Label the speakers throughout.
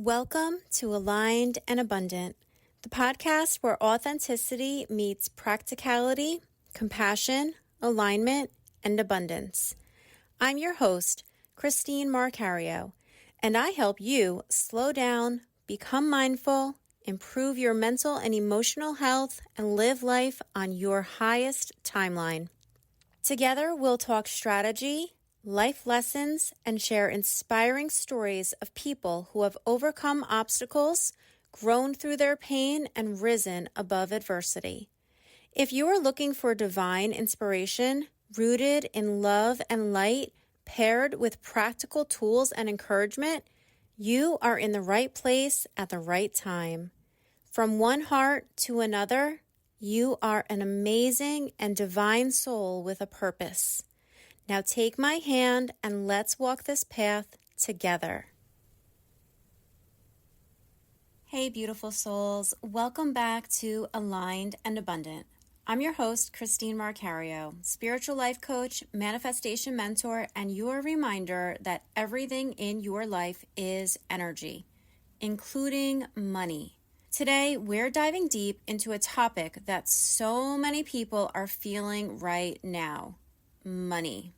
Speaker 1: Welcome to Aligned and Abundant, the podcast where authenticity meets practicality, compassion, alignment, and abundance. I'm your host, Christine Marcario, and I help you slow down, become mindful, improve your mental and emotional health, and live life on your highest timeline. Together, we'll talk strategy, life lessons, and share inspiring stories of people who have overcome obstacles, grown through their pain, and risen above adversity. If you are looking for divine inspiration, rooted in love and light, paired with practical tools and encouragement, you are in the right place at the right time. From one heart to another, you are an amazing and divine soul with a purpose. Now take my hand and let's walk this path together. Hey, beautiful souls. Welcome back to Aligned and Abundant. I'm your host, Christine Marcario, spiritual life coach, manifestation mentor, and your reminder that everything in your life is energy, including money. Today, we're diving deep into a topic that so many people are feeling right now. Money.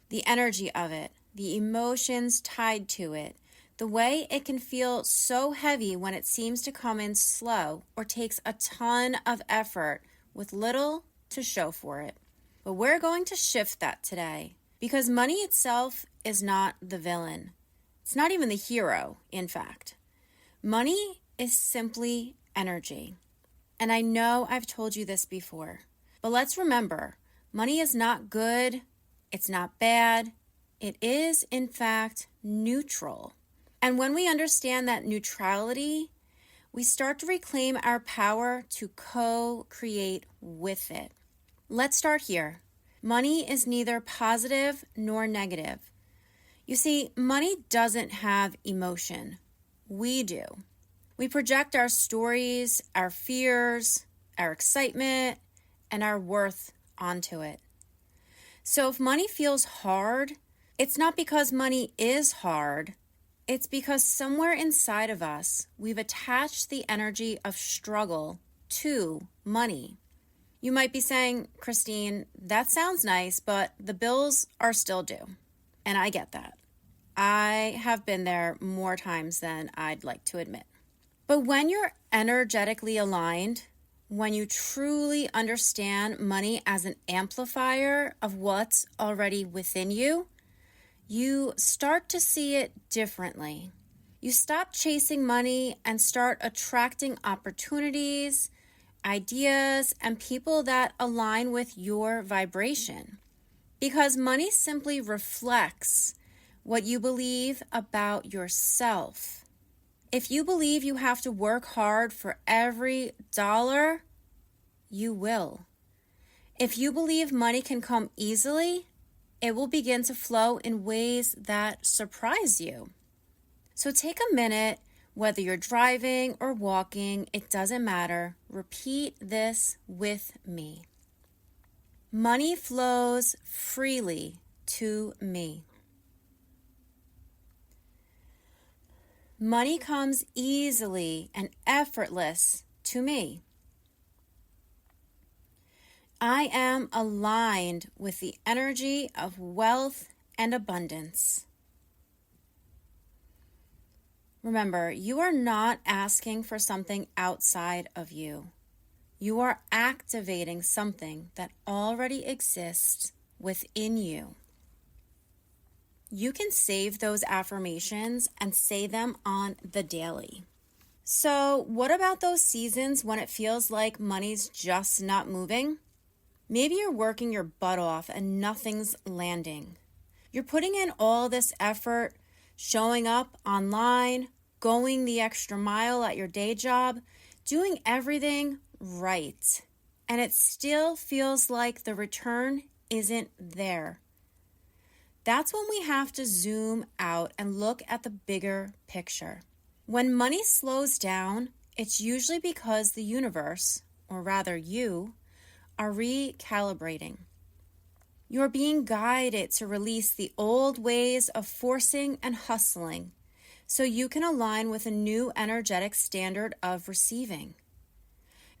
Speaker 1: The energy of it, the emotions tied to it, the way it can feel so heavy when it seems to come in slow or takes a ton of effort with little to show for it. But we're going to shift that today because money itself is not the villain. It's not even the hero, in fact. Money is simply energy. And I know I've told you this before, but let's remember, money is not good. It's not bad. It is, in fact, neutral. And when we understand that neutrality, we start to reclaim our power to co-create with it. Let's start here. Money is neither positive nor negative. You see, money doesn't have emotion. We do. We project our stories, our fears, our excitement, and our worth onto it. So if money feels hard, it's not because money is hard. It's because somewhere inside of us, we've attached the energy of struggle to money. You might be saying, Christine, that sounds nice, but the bills are still due. And I get that. I have been there more times than I'd like to admit. But when you're energetically aligned, when you truly understand money as an amplifier of what's already within you, you start to see it differently. You stop chasing money and start attracting opportunities, ideas, and people that align with your vibration. Because money simply reflects what you believe about yourself. If you believe you have to work hard for every dollar, you will. If you believe money can come easily, it will begin to flow in ways that surprise you. So take a minute, whether you're driving or walking, it doesn't matter. Repeat this with me. Money flows freely to me. Money comes easily and effortless to me. I am aligned with the energy of wealth and abundance. Remember, you are not asking for something outside of you. You are activating something that already exists within you. You can save those affirmations and say them on the daily. So, what about those seasons when it feels like money's just not moving? Maybe you're working your butt off and nothing's landing. You're putting in all this effort, showing up online, going the extra mile at your day job, doing everything right. And it still feels like the return isn't there. That's when we have to zoom out and look at the bigger picture. When money slows down, it's usually because the universe, or rather you, are recalibrating. You're being guided to release the old ways of forcing and hustling so you can align with a new energetic standard of receiving.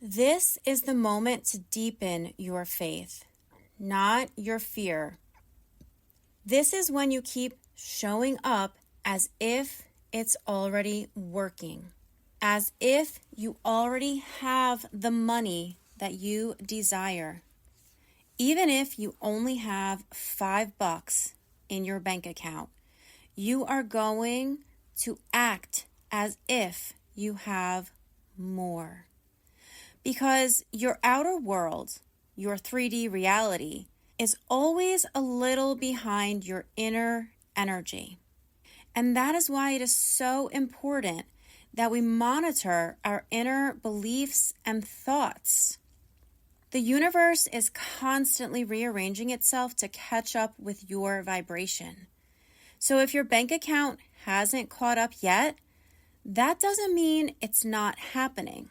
Speaker 1: This is the moment to deepen your faith, not your fear. This is when you keep showing up as if it's already working, as if you already have the money that you desire. Even if you only have $5 in your bank account, you are going to act as if you have more. Because your outer world, your 3D reality, is always a little behind your inner energy. And that is why it is so important that we monitor our inner beliefs and thoughts. The universe is constantly rearranging itself to catch up with your vibration. So if your bank account hasn't caught up yet, that doesn't mean it's not happening.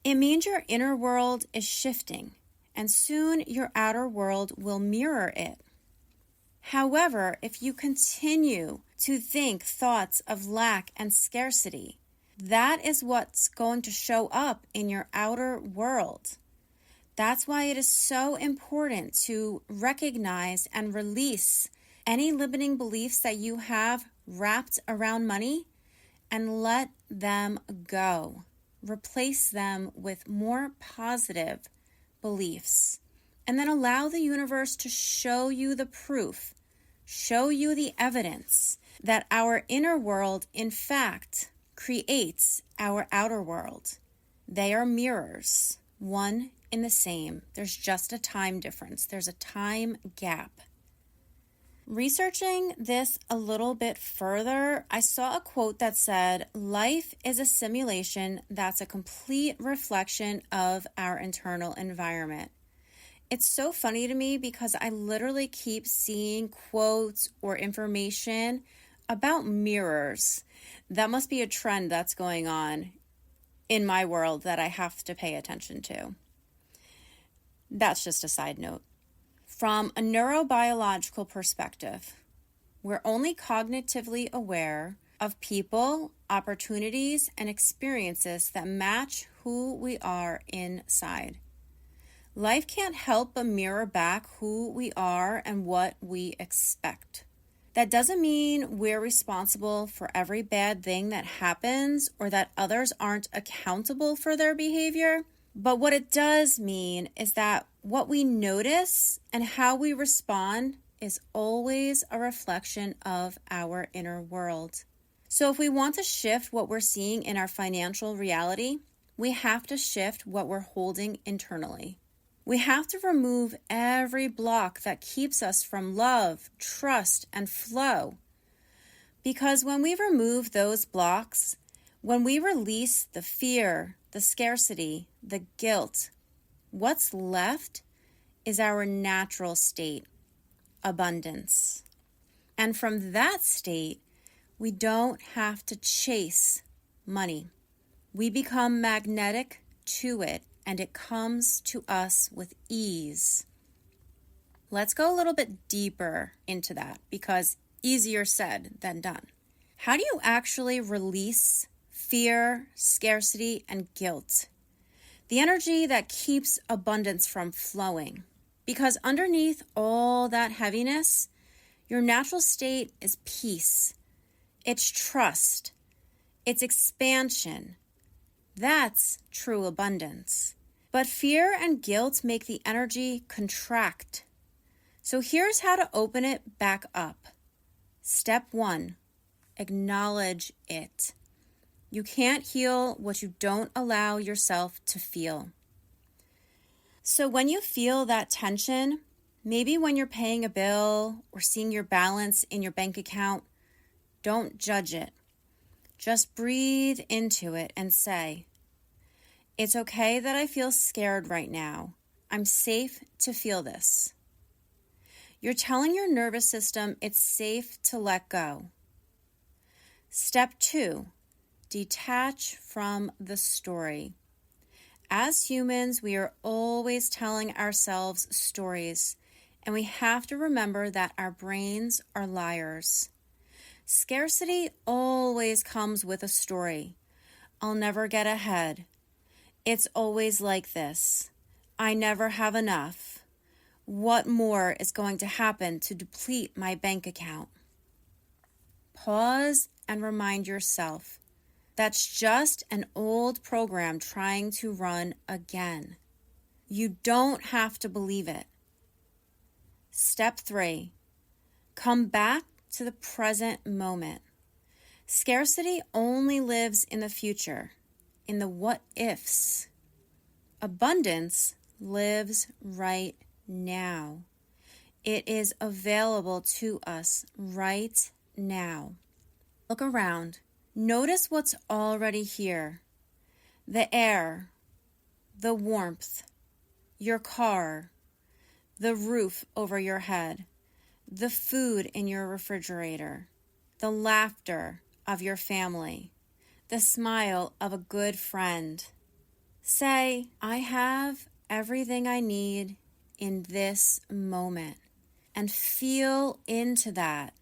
Speaker 1: It means your inner world is shifting, and soon your outer world will mirror it. However, if you continue to think thoughts of lack and scarcity, that is what's going to show up in your outer world. That's why it is so important to recognize and release any limiting beliefs that you have wrapped around money and let them go. Replace them with more positive beliefs. And then allow the universe to show you the proof, show you the evidence that our inner world, in fact, creates our outer world. They are mirrors, one in the same. There's just a time difference. There's a time gap. Researching this a little bit further, I saw a quote that said, "Life is a simulation that's a complete reflection of our internal environment." It's so funny to me because I literally keep seeing quotes or information about mirrors. That must be a trend that's going on in my world that I have to pay attention to. That's just a side note. From a neurobiological perspective, we're only cognitively aware of people, opportunities, and experiences that match who we are inside. Life can't help but mirror back who we are and what we expect. That doesn't mean we're responsible for every bad thing that happens or that others aren't accountable for their behavior. But what it does mean is that what we notice and how we respond is always a reflection of our inner world. So if we want to shift what we're seeing in our financial reality, we have to shift what we're holding internally. We have to remove every block that keeps us from love, trust, and flow. Because when we remove those blocks, when we release the fear, the scarcity, the guilt, what's left is our natural state, abundance. And from that state, we don't have to chase money. We become magnetic to it, and it comes to us with ease. Let's go a little bit deeper into that because easier said than done. How do you actually release fear, scarcity, and guilt? The energy that keeps abundance from flowing. Because underneath all that heaviness, your natural state is peace. It's trust. It's expansion. That's true abundance. But fear and guilt make the energy contract. So here's how to open it back up. Step 1, acknowledge it. You can't heal what you don't allow yourself to feel. So when you feel that tension, maybe when you're paying a bill or seeing your balance in your bank account, don't judge it. Just breathe into it and say, "It's okay that I feel scared right now. I'm safe to feel this." You're telling your nervous system it's safe to let go. Step 2, detach from the story. As humans, we are always telling ourselves stories, and we have to remember that our brains are liars. Scarcity always comes with a story. I'll never get ahead. It's always like this. I never have enough. What more is going to happen to deplete my bank account? Pause and remind yourself. That's just an old program trying to run again. You don't have to believe it. Step 3. Come back to the present moment. Scarcity only lives in the future, in the what ifs. Abundance lives right now. It is available to us right now. Look around. Notice what's already here. The air, the warmth, your car, the roof over your head, the food in your refrigerator, the laughter of your family, the smile of a good friend. Say, I have everything I need in this moment, and feel into that.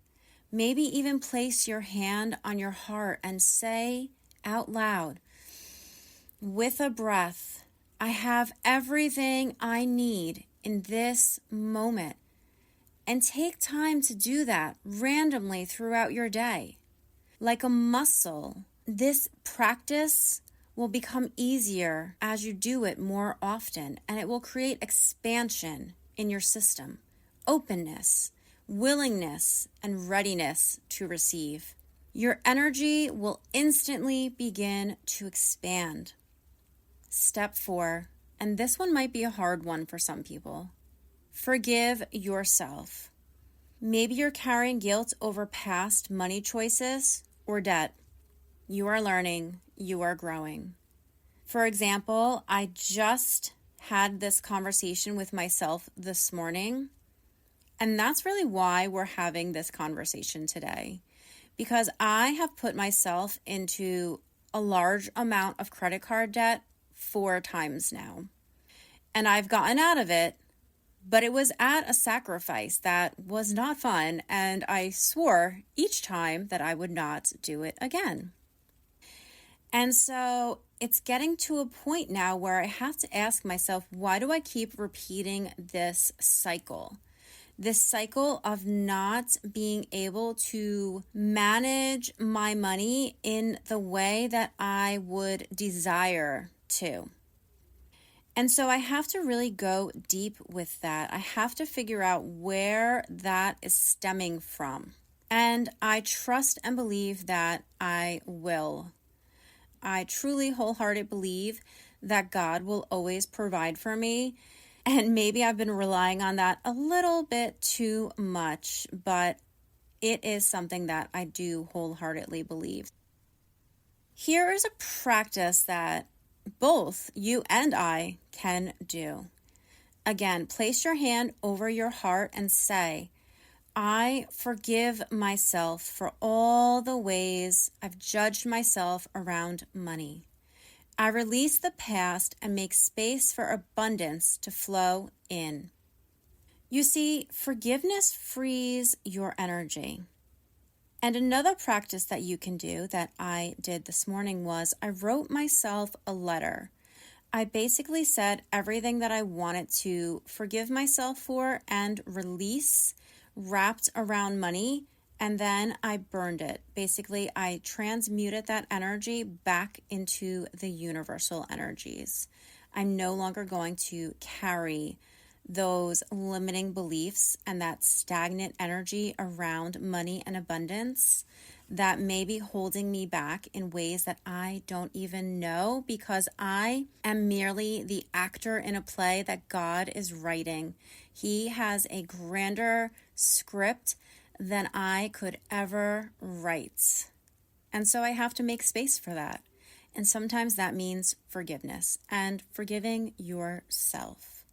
Speaker 1: Maybe even place your hand on your heart and say out loud, with a breath, I have everything I need in this moment. And take time to do that randomly throughout your day. Like a muscle, this practice will become easier as you do it more often, and it will create expansion in your system, openness, willingness, and readiness to receive. Your energy will instantly begin to expand. Step 4, and this one might be a hard one for some people. Forgive yourself. Maybe you're carrying guilt over past money choices or debt. You are learning, you are growing. For example, I just had this conversation with myself this morning, and that's really why we're having this conversation today, because I have put myself into a large amount of credit card debt 4 times now, and I've gotten out of it, but it was at a sacrifice that was not fun, and I swore each time that I would not do it again. And so it's getting to a point now where I have to ask myself, why do I keep repeating this cycle? This cycle of not being able to manage my money in the way that I would desire to. And so I have to really go deep with that. I have to figure out where that is stemming from. And I trust and believe that I will. I truly wholeheartedly believe that God will always provide for me. And maybe I've been relying on that a little bit too much, but it is something that I do wholeheartedly believe. Here is a practice that both you and I can do. Again, place your hand over your heart and say, I forgive myself for all the ways I've judged myself around money. I release the past and make space for abundance to flow in. You see, forgiveness frees your energy. And another practice that you can do that I did this morning was I wrote myself a letter. I basically said everything that I wanted to forgive myself for and release wrapped around money, and then I burned it. Basically, I transmuted that energy back into the universal energies. I'm no longer going to carry those limiting beliefs and that stagnant energy around money and abundance that may be holding me back in ways that I don't even know, because I am merely the actor in a play that God is writing. He has a grander script than I could ever write. And so I have to make space for that. And sometimes that means forgiveness and forgiving yourself.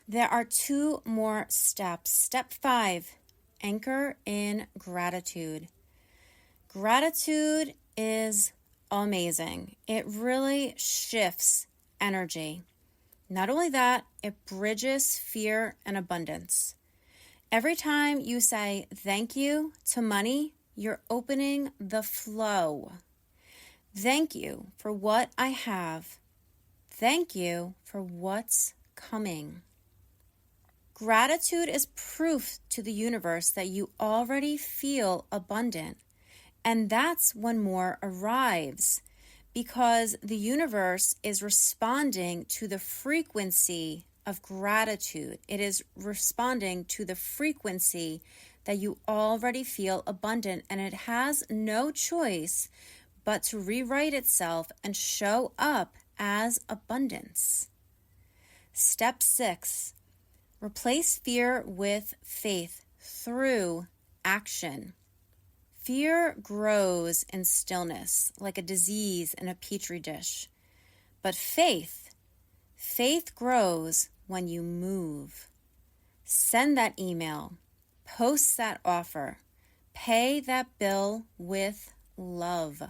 Speaker 1: There are 2 more steps. Step 5, anchor in gratitude. Gratitude is amazing. It really shifts energy. Not only that, it bridges fear and abundance. Every time you say thank you to money, you're opening the flow. Thank you for what I have. Thank you for what's coming. Gratitude is proof to the universe that you already feel abundant. And that's when more arrives, because the universe is responding to the frequency of gratitude. It is responding to the frequency that you already feel abundant, and it has no choice but to rewrite itself and show up as abundance. Step 6, replace fear with faith through action. Fear grows in stillness like a disease in a petri dish. But faith grows when you move. Send that email, post that offer, pay that bill with love.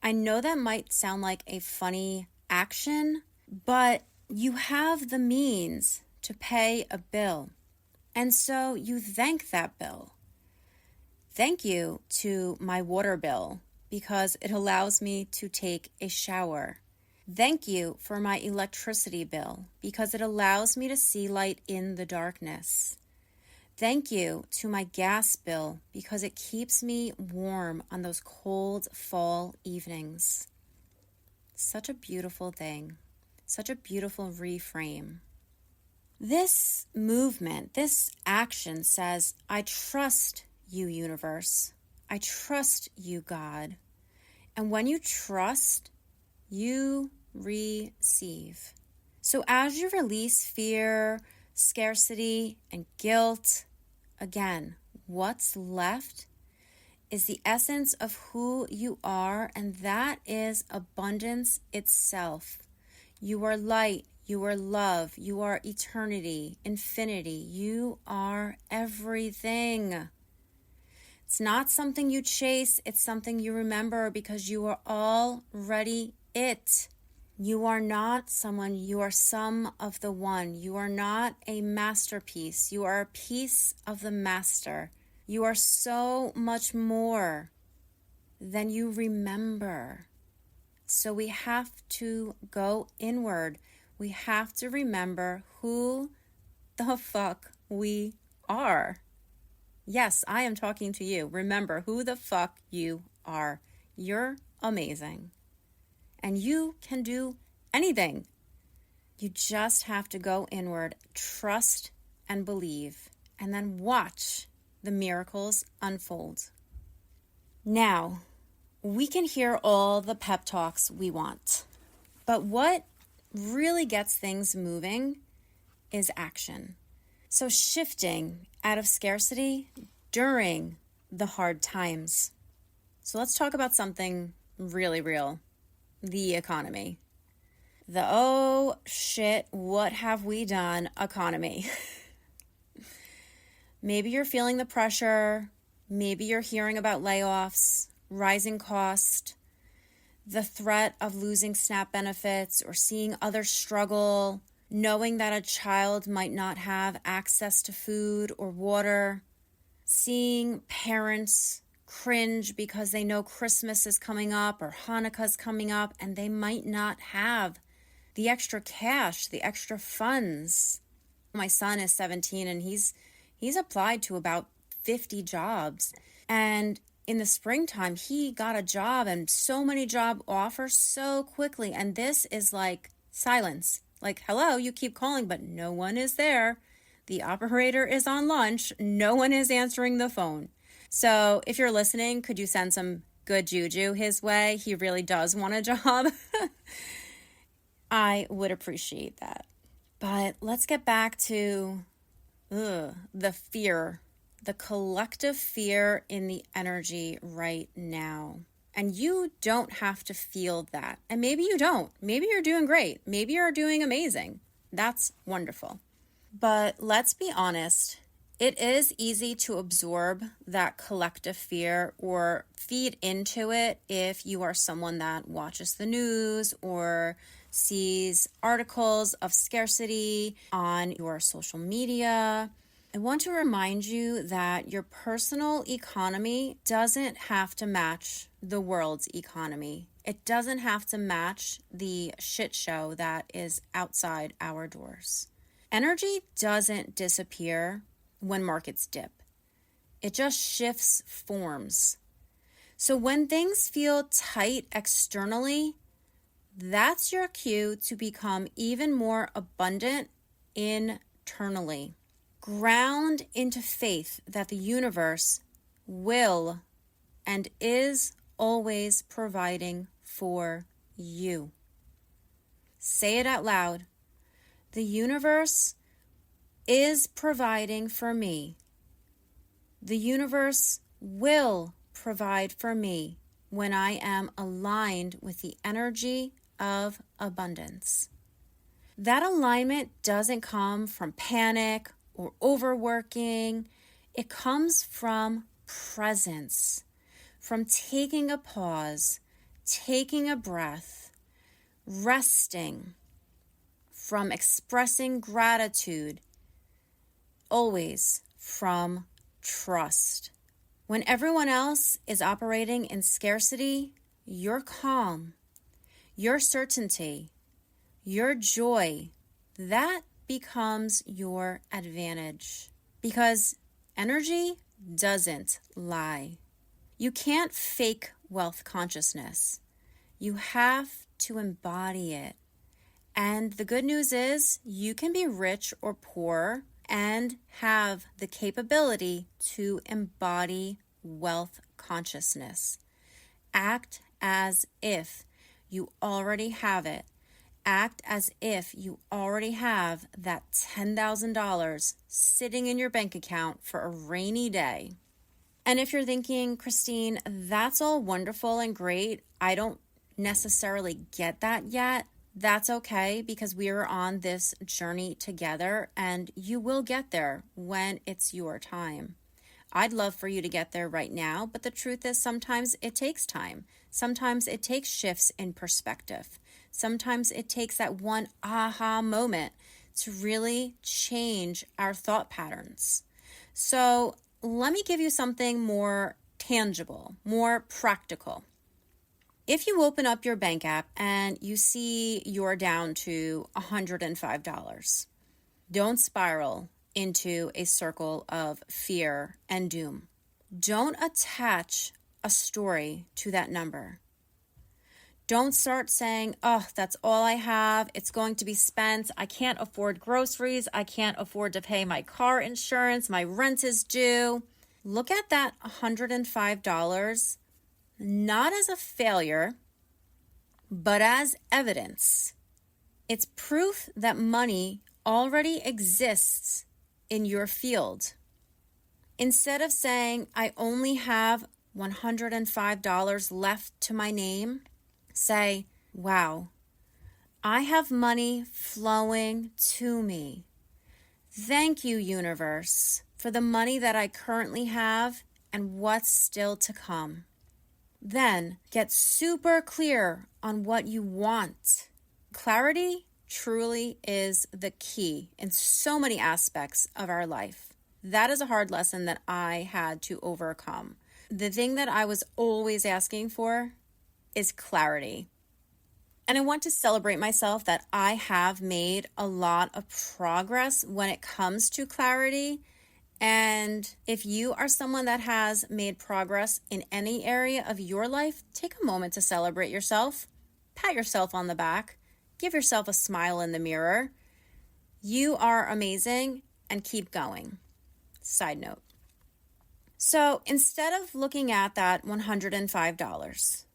Speaker 1: I know that might sound like a funny action, but you have the means to pay a bill. And so you thank that bill. Thank you to my water bill because it allows me to take a shower. Thank you for my electricity bill because it allows me to see light in the darkness. Thank you to my gas bill because it keeps me warm on those cold fall evenings. Such a beautiful thing. Such a beautiful reframe. This movement, this action says, I trust you, universe. I trust you, God. And when you trust, you receive. So as you release fear, scarcity, and guilt, again, what's left is the essence of who you are, and that is abundance itself. You are light, you are love, you are eternity, infinity, you are everything. It's not something you chase, it's something you remember because you are already it. You are not someone, you are some of the one. You are not a masterpiece, you are a piece of the master. You are so much more than you remember. So we have to go inward. We have to remember who the fuck we are. Yes, I am talking to you. Remember who the fuck you are. You're amazing. And you can do anything. You just have to go inward, trust and believe, and then watch the miracles unfold. Now, we can hear all the pep talks we want, but what really gets things moving is action. So shifting out of scarcity during the hard times. So let's talk about something really real, the economy. The oh shit, what have we done economy. Maybe you're feeling the pressure. Maybe you're hearing about layoffs, rising cost, the threat of losing SNAP benefits or seeing others struggle, knowing that a child might not have access to food or water, seeing parents cringe because they know Christmas is coming up or Hanukkah's coming up and they might not have the extra cash, the extra funds. My son is 17 and he's applied to about 50 jobs. And in the springtime, he got a job and so many job offers so quickly. And this is like silence. Like, hello, you keep calling, but no one is there. The operator is on lunch. No one is answering the phone. So if you're listening, could you send some good juju his way? He really does want a job. I would appreciate that. But let's get back to the fear, the collective fear in the energy right now. And you don't have to feel that. And maybe you don't. Maybe you're doing great. Maybe you're doing amazing. That's wonderful. But let's be honest. It is easy to absorb that collective fear or feed into it if you are someone that watches the news or sees articles of scarcity on your social media. I want to remind you that your personal economy doesn't have to match the world's economy. It doesn't have to match the shit show that is outside our doors. Energy doesn't disappear when markets dip. It just shifts forms. So when things feel tight externally, that's your cue to become even more abundant internally. Ground into faith that the universe will and is always providing for you. Say it out loud. The universe is providing for me. The universe will provide for me when I am aligned with the energy of abundance. That alignment doesn't come from panic or overworking. It comes from presence, from taking a pause, taking a breath, resting, from expressing gratitude, always from trust. When everyone else is operating in scarcity, your calm, your certainty, your joy, that becomes your advantage, because energy doesn't lie. You can't fake wealth consciousness. You have to embody it. And the good news is you can be rich or poor and have the capability to embody wealth consciousness. Act as if you already have it. Act as if you already have that $10,000 sitting in your bank account for a rainy day. And if you're thinking, Christine, that's all wonderful and great, I don't necessarily get that yet, that's okay, because we are on this journey together and you will get there when it's your time. I'd love for you to get there right now, but the truth is sometimes it takes time. Sometimes it takes shifts in perspective. Sometimes it takes that one aha moment to really change our thought patterns. So let me give you something more tangible, more practical. If you open up your bank app and you see you're down to $105, don't spiral into a circle of fear and doom. Don't attach a story to that number. Don't start saying, oh, that's all I have. It's going to be spent. I can't afford groceries. I can't afford to pay my car insurance. My rent is due. Look at that $105 not as a failure, but as evidence. It's proof that money already exists in your field. Instead of saying, I only have $105 left to my name, say, wow, I have money flowing to me. Thank you, universe, for the money that I currently have and what's still to come. Then get super clear on what you want. Clarity truly is the key in so many aspects of our life. That is a hard lesson that I had to overcome. The thing that I was always asking for is clarity. And I want to celebrate myself that I have made a lot of progress when it comes to clarity. And if you are someone that has made progress in any area of your life, take a moment to celebrate yourself. Pat yourself on the back. Give yourself a smile in the mirror. You are amazing, and keep going. Side note. So instead of looking at that $105,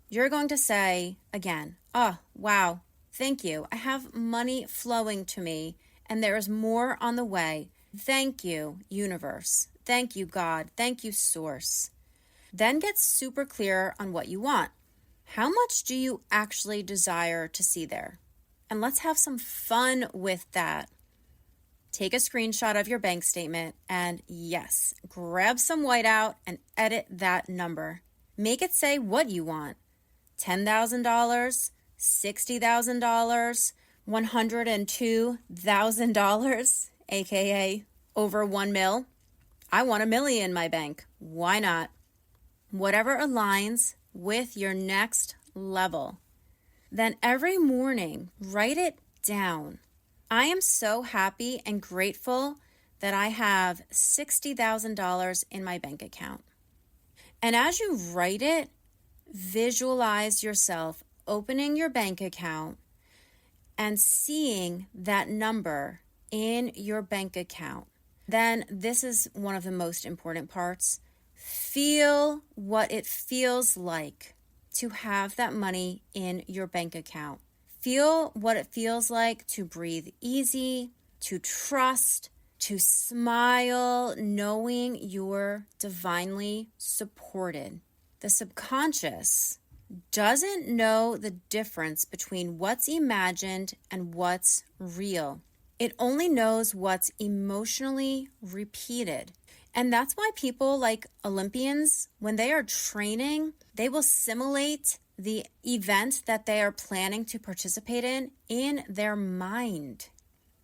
Speaker 1: you're going to say again, oh, wow, thank you. I have money flowing to me, and there is more on the way. Thank you, universe. Thank you, God. Thank you, source. Then get super clear on what you want. How much do you actually desire to see there? And let's have some fun with that. Take a screenshot of your bank statement and yes, grab some whiteout and edit that number. Make it say what you want. $10,000, $60,000, $102,000, aka Over 1 mil? I want 1 million in my bank. Why not? Whatever aligns with your next level. Then every morning, write it down. I am so happy and grateful that I have $60,000 in my bank account. And as you write it, visualize yourself opening your bank account and seeing that number in your bank account. Then this is one of the most important parts. Feel what it feels like to have that money in your bank account. Feel what it feels like to breathe easy, to trust, to smile, knowing you're divinely supported. The subconscious doesn't know the difference between what's imagined and what's real. It only knows what's emotionally repeated. And that's why people like Olympians, when they are training, they will simulate the event that they are planning to participate in their mind.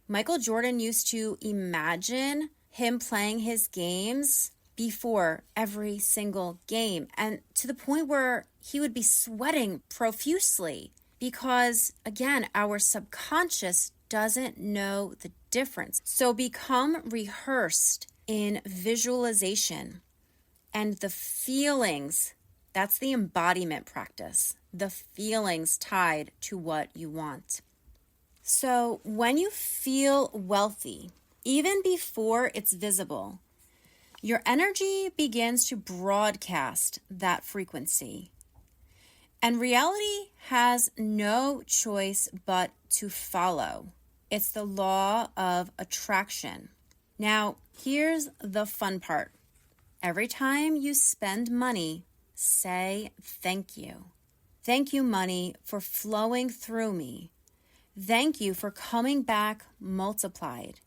Speaker 1: Michael Jordan used to imagine him playing his games before every single game, and to the point where he would be sweating profusely because, again, our subconscious doesn't know the difference. So become rehearsed in visualization and the feelings. That's the embodiment practice, the feelings tied to what you want. So when you feel wealthy, even before it's visible, your energy begins to broadcast that frequency. And reality has no choice but to follow. It's the law of attraction. Now, here's the fun part. Every time you spend money, say thank you. Thank you, money, for flowing through me. Thank you for coming back multiplied.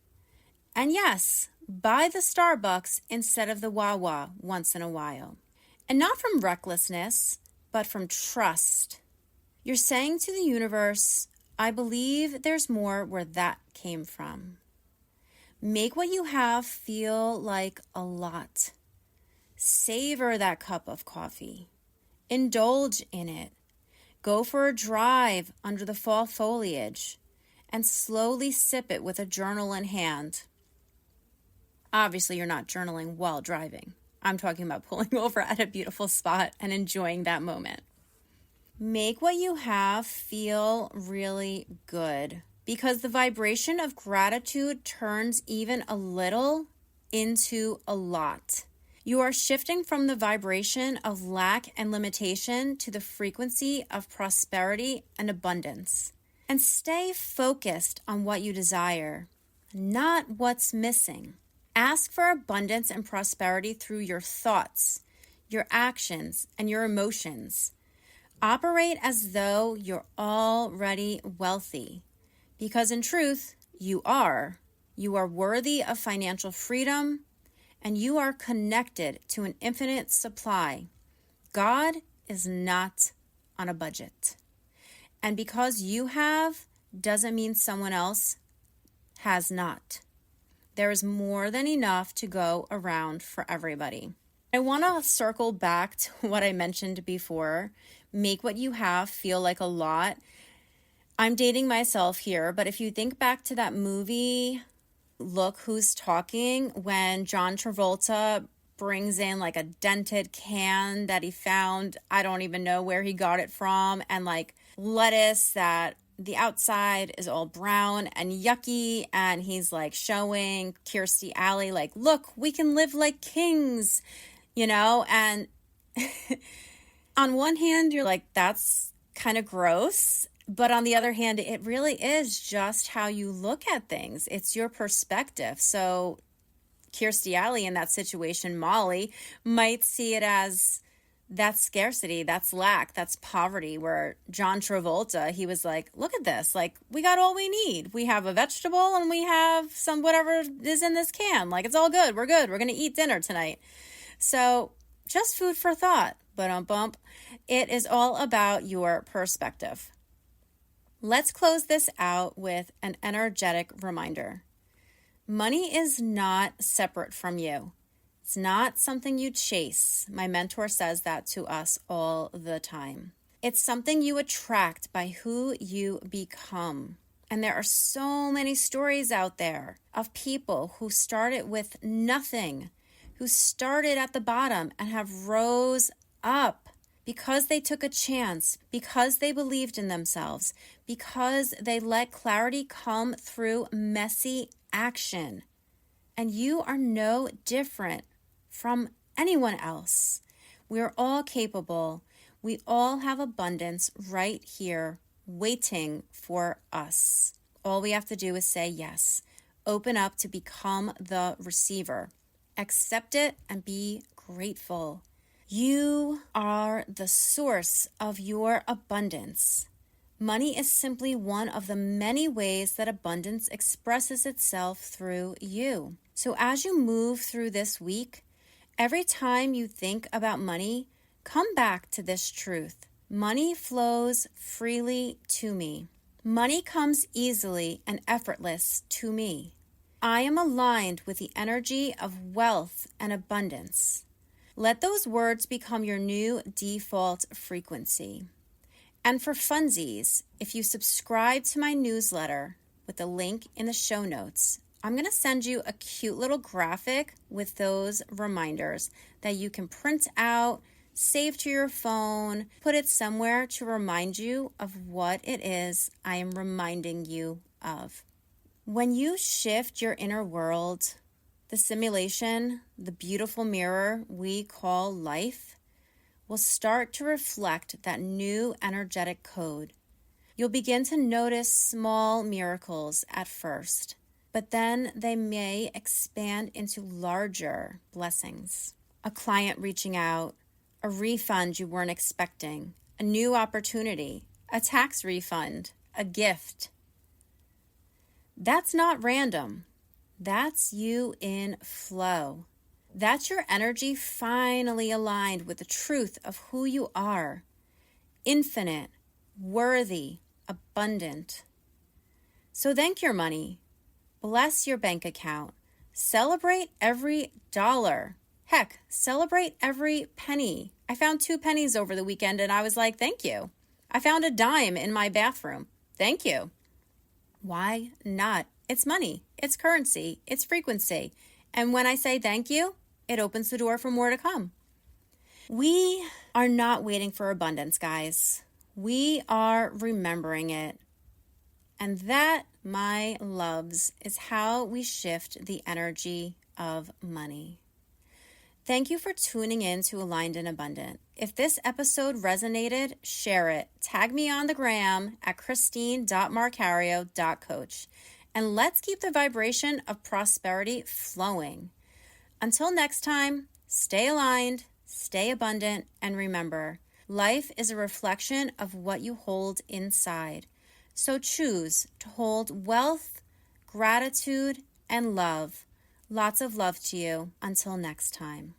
Speaker 1: And yes, buy the Starbucks instead of the Wawa once in a while. And not from recklessness, but from trust. You're saying to the universe, I believe there's more where that came from. Make what you have feel like a lot. Savor that cup of coffee. Indulge in it. Go for a drive under the fall foliage and slowly sip it with a journal in hand. Obviously, you're not journaling while driving. I'm talking about pulling over at a beautiful spot and enjoying that moment. Make what you have feel really good, because the vibration of gratitude turns even a little into a lot. You are shifting from the vibration of lack and limitation to the frequency of prosperity and abundance. And stay focused on what you desire, not what's missing. Ask for abundance and prosperity through your thoughts, your actions, and your emotions. Operate as though you're already wealthy, because in truth, you are. You are worthy of financial freedom, and you are connected to an infinite supply. God is not on a budget. And because you have doesn't mean someone else has not. There is more than enough to go around for everybody. I want to circle back to what I mentioned before. Make what you have feel like a lot. I'm dating myself here, but if you think back to that movie, Look Who's Talking, when John Travolta brings in like a dented can that he found, I don't even know where he got it from, and like lettuce that the outside is all brown and yucky, and he's like showing Kirstie Alley like, look, we can live like kings, and on one hand, you're like, that's kind of gross. But on the other hand, it really is just how you look at things. It's your perspective. So Kirstie Alley in that situation, Molly, might see it as that's scarcity, that's lack, that's poverty, where John Travolta, he was like, look at this, like we got all we need. We have a vegetable and we have some whatever is in this can. Like it's all good. We're good. We're going to eat dinner tonight. So just food for thought, but it is all about your perspective. Let's close this out with an energetic reminder. Money is not separate from you. It's not something you chase. My mentor says that to us all the time. It's something you attract by who you become. And there are so many stories out there of people who started with nothing, who started at the bottom and have rose up because they took a chance, because they believed in themselves, because they let clarity come through messy action. And you are no different from anyone else. We're all capable. We all have abundance right here waiting for us. All we have to do is say yes. Open up to become the receiver. Accept it and be grateful. You are the source of your abundance. Money is simply one of the many ways that abundance expresses itself through you. So as you move through this week, every time you think about money, come back to this truth. Money flows freely to me. Money comes easily and effortless to me. I am aligned with the energy of wealth and abundance. Let those words become your new default frequency. And for funsies, if you subscribe to my newsletter with the link in the show notes, I'm going to send you a cute little graphic with those reminders that you can print out, save to your phone, put it somewhere to remind you of what it is I am reminding you of. When you shift your inner world, the simulation, the beautiful mirror we call life, will start to reflect that new energetic code. You'll begin to notice small miracles at first, but then they may expand into larger blessings. A client reaching out, a refund you weren't expecting, a new opportunity, a tax refund, a gift. That's not random. That's you in flow. That's your energy finally aligned with the truth of who you are. Infinite, worthy, abundant. So thank your money. Bless your bank account. Celebrate every dollar. Heck, celebrate every penny. I found 2 pennies over the weekend and I was like, thank you. I found a dime in my bathroom. Thank you. Why not? It's money. It's currency. It's frequency. And when I say thank you, it opens the door for more to come. We are not waiting for abundance, guys. We are remembering it. And that, my loves, is how we shift the energy of money. Thank you for tuning in to Aligned and Abundant. If this episode resonated, share it. Tag me on the gram at christine.marcario.coach. And let's keep the vibration of prosperity flowing. Until next time, stay aligned, stay abundant, and remember, life is a reflection of what you hold inside. So choose to hold wealth, gratitude, and love. Lots of love to you. Until next time.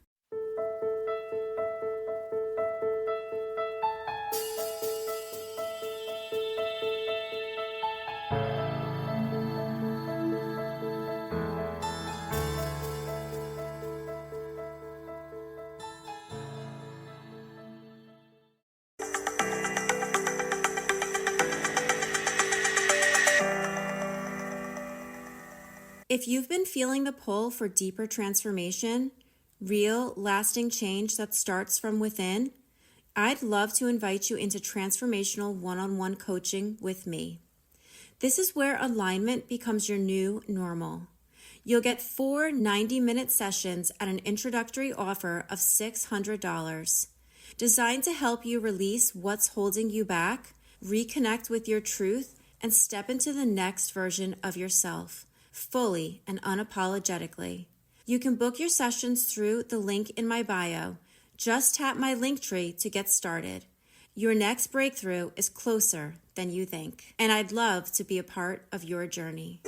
Speaker 1: If you've been feeling the pull for deeper transformation, real, lasting change that starts from within, I'd love to invite you into transformational one-on-one coaching with me. This is where alignment becomes your new normal. You'll get 4 90-minute sessions at an introductory offer of $600, designed to help you release what's holding you back, reconnect with your truth, and step into the next version of yourself, fully and unapologetically. You can book your sessions through the link in my bio. Just tap my link tree to get started. Your next breakthrough is closer than you think, and I'd love to be a part of your journey.